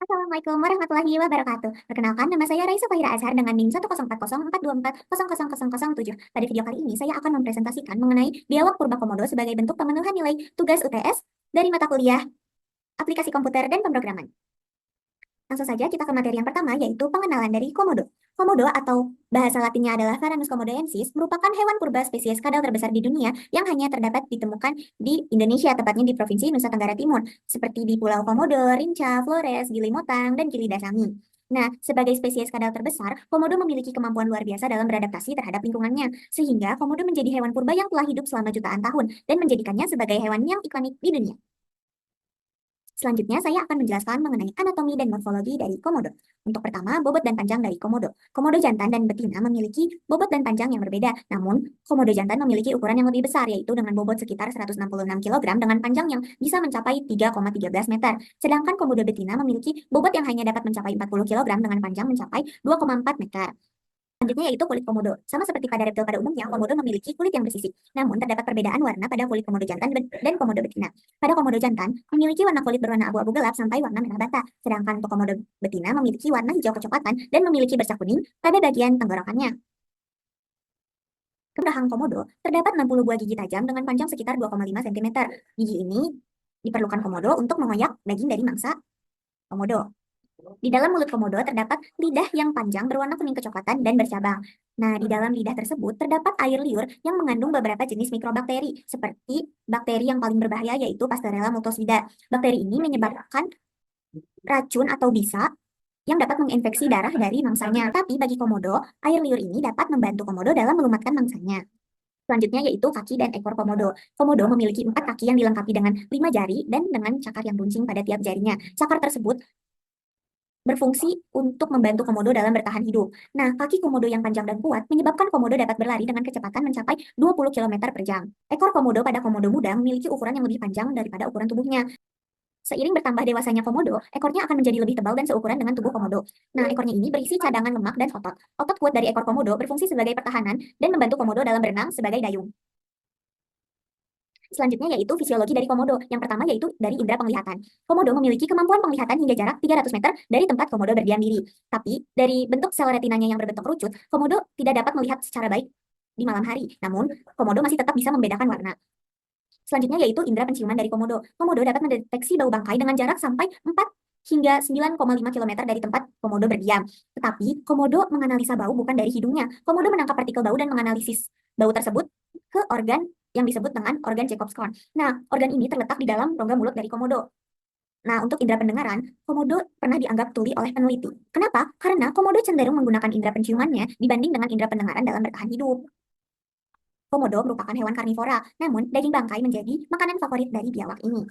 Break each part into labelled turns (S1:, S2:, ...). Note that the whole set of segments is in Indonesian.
S1: Assalamualaikum warahmatullahi wabarakatuh. Perkenalkan, nama saya Raisa Fahira Azhar dengan NIM 1040424000007. Pada video kali ini, saya akan mempresentasikan mengenai dialog purba komodo sebagai bentuk pemenuhan nilai tugas UTS dari mata kuliah aplikasi komputer dan pemrograman. Langsung saja kita ke materi yang pertama, yaitu pengenalan dari komodo. Komodo atau bahasa latinnya adalah Varanus komodoensis merupakan hewan purba spesies kadal terbesar di dunia yang hanya terdapat ditemukan di Indonesia, tepatnya di Provinsi Nusa Tenggara Timur, seperti di Pulau Komodo, Rinca, Flores, Gili Motang, dan Gili Dasami. Nah, sebagai spesies kadal terbesar, komodo memiliki kemampuan luar biasa dalam beradaptasi terhadap lingkungannya, sehingga komodo menjadi hewan purba yang telah hidup selama jutaan tahun dan menjadikannya sebagai hewan yang ikonik di dunia. Selanjutnya, saya akan menjelaskan mengenai anatomi dan morfologi dari komodo. Untuk pertama, bobot dan panjang dari komodo. Komodo jantan dan betina memiliki bobot dan panjang yang berbeda. Namun, komodo jantan memiliki ukuran yang lebih besar, yaitu dengan bobot sekitar 166 kg dengan panjang yang bisa mencapai 3,13 meter. Sedangkan komodo betina memiliki bobot yang hanya dapat mencapai 40 kg dengan panjang mencapai 2,4 meter. Selanjutnya yaitu kulit komodo. Sama seperti pada reptil pada umumnya, komodo memiliki kulit yang bersisik. Namun, terdapat perbedaan warna pada kulit komodo jantan dan komodo betina. Pada komodo jantan, memiliki warna kulit berwarna abu-abu gelap sampai warna merah bata. Sedangkan untuk komodo betina memiliki warna hijau kecoklatan dan memiliki bercak kuning pada bagian tenggorokannya. Pada rahang komodo, terdapat 60 buah gigi tajam dengan panjang sekitar 2,5 cm. Gigi ini diperlukan komodo untuk mengoyak daging dari mangsa komodo. Di dalam mulut komodo terdapat lidah yang panjang berwarna kuning kecoklatan dan bercabang. Nah, di dalam lidah tersebut terdapat air liur yang mengandung beberapa jenis mikrobakteri, seperti bakteri yang paling berbahaya yaitu Pasteurella multocida. Bakteri ini menyebabkan racun atau bisa yang dapat menginfeksi darah dari mangsanya. Tapi bagi komodo, air liur ini dapat membantu komodo dalam melumatkan mangsanya. Selanjutnya yaitu kaki dan ekor komodo. Komodo memiliki 4 kaki yang dilengkapi dengan 5 jari dan dengan cakar yang runcing pada tiap jarinya. Cakar tersebut berfungsi untuk membantu komodo dalam bertahan hidup. Nah, kaki komodo yang panjang dan kuat menyebabkan komodo dapat berlari dengan kecepatan mencapai 20 km per jam. Ekor komodo pada komodo muda memiliki ukuran yang lebih panjang daripada ukuran tubuhnya. Seiring bertambah dewasanya komodo, ekornya akan menjadi lebih tebal dan seukuran dengan tubuh komodo. Nah, ekornya ini berisi cadangan lemak dan otot. Otot kuat dari ekor komodo berfungsi sebagai pertahanan dan membantu komodo dalam berenang sebagai dayung. Selanjutnya yaitu fisiologi dari komodo. Yang pertama yaitu dari indera penglihatan. Komodo memiliki kemampuan penglihatan hingga jarak 300 meter dari tempat komodo berdiam diri. Tapi dari bentuk sel retinanya yang berbentuk kerucut, komodo tidak dapat melihat secara baik di malam hari. Namun, komodo masih tetap bisa membedakan warna. Selanjutnya yaitu indera penciuman dari komodo. Komodo dapat mendeteksi bau bangkai dengan jarak sampai 4 hingga 9,5 km dari tempat komodo berdiam. Tetapi, komodo menganalisa bau bukan dari hidungnya. Komodo menangkap partikel bau dan menganalisis bau tersebut ke organ yang disebut dengan organ Jacob's horn. Nah, organ ini terletak di dalam rongga mulut dari komodo. Nah, untuk indera pendengaran, komodo pernah dianggap tuli oleh peneliti. Kenapa? Karena komodo cenderung menggunakan indera penciumannya dibanding dengan indera pendengaran dalam bertahan hidup. Komodo merupakan hewan karnivora, namun daging bangkai menjadi makanan favorit dari biawak ini.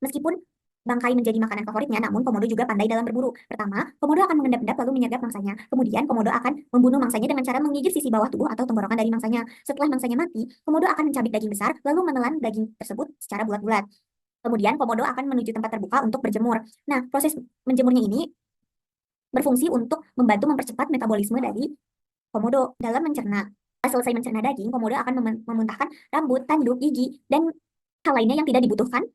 S1: Meskipun bangkai menjadi makanan favoritnya, namun komodo juga pandai dalam berburu. Pertama, komodo akan mengendap-endap lalu menyergap mangsanya. Kemudian komodo akan membunuh mangsanya dengan cara menggigit sisi bawah tubuh atau tenggorokan dari mangsanya. Setelah mangsanya mati, komodo akan mencabik daging besar lalu menelan daging tersebut secara bulat-bulat. Kemudian komodo akan menuju tempat terbuka untuk berjemur. Nah, proses menjemurnya ini berfungsi untuk membantu mempercepat metabolisme dari komodo dalam mencerna. Setelah selesai mencerna daging, komodo akan memuntahkan rambut, tanduk, gigi, dan hal lainnya yang tidak dibutuhkan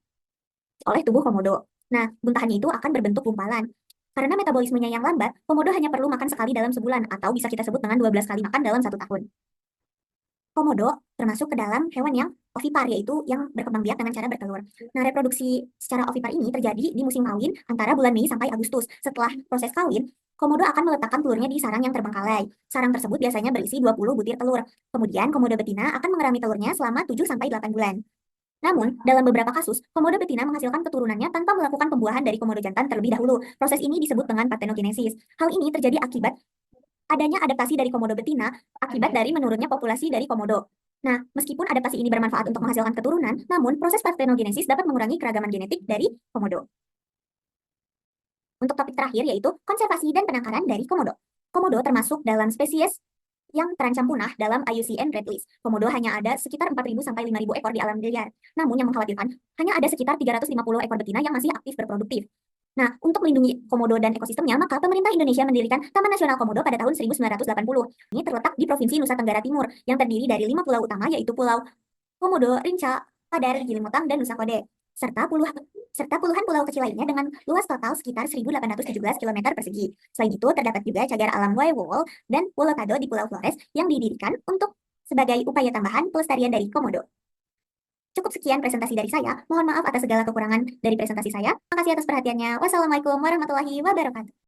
S1: oleh tubuh komodo. Nah, muntahannya itu akan berbentuk gumpalan. Karena metabolismenya yang lambat, komodo hanya perlu makan sekali dalam sebulan, atau bisa kita sebut dengan 12 kali makan dalam 1 tahun. Komodo termasuk ke dalam hewan yang ovipar, yaitu yang berkembang biak dengan cara bertelur. Nah, reproduksi secara ovipar ini terjadi di musim kawin antara bulan Mei sampai Agustus. Setelah proses kawin, komodo akan meletakkan telurnya di sarang yang terbengkalai. Sarang tersebut biasanya berisi 20 butir telur. Kemudian, komodo betina akan mengerami telurnya selama 7-8 bulan. Namun, dalam beberapa kasus, komodo betina menghasilkan keturunannya tanpa melakukan pembuahan dari komodo jantan terlebih dahulu. Proses ini disebut dengan partenogenesis. Hal ini terjadi akibat adanya adaptasi dari komodo betina akibat dari menurunnya populasi dari komodo. Nah, meskipun adaptasi ini bermanfaat untuk menghasilkan keturunan, namun proses partenogenesis dapat mengurangi keragaman genetik dari komodo. Untuk topik terakhir yaitu konservasi dan penangkaran dari komodo. Komodo termasuk dalam spesies yang terancam punah dalam IUCN Red List. Komodo hanya ada sekitar 4.000 sampai 5.000 ekor di alam liar. Namun yang mengkhawatirkan, hanya ada sekitar 350 ekor betina yang masih aktif berproduktif. Nah, untuk melindungi komodo dan ekosistemnya, maka pemerintah Indonesia mendirikan Taman Nasional Komodo pada tahun 1980. Ini terletak di Provinsi Nusa Tenggara Timur, yang terdiri dari 5 pulau utama, yaitu Pulau Komodo, Rinca, Padar, Gili Motang, dan Nusa Kode. serta puluhan pulau kecil lainnya dengan luas total sekitar 1.817 km persegi. Selain itu, terdapat juga cagar alam Waiwol dan Wolocado di Pulau Flores yang didirikan untuk sebagai upaya tambahan pelestarian dari Komodo. Cukup sekian presentasi dari saya. Mohon maaf atas segala kekurangan dari presentasi saya. Terima kasih atas perhatiannya. Wassalamualaikum warahmatullahi wabarakatuh.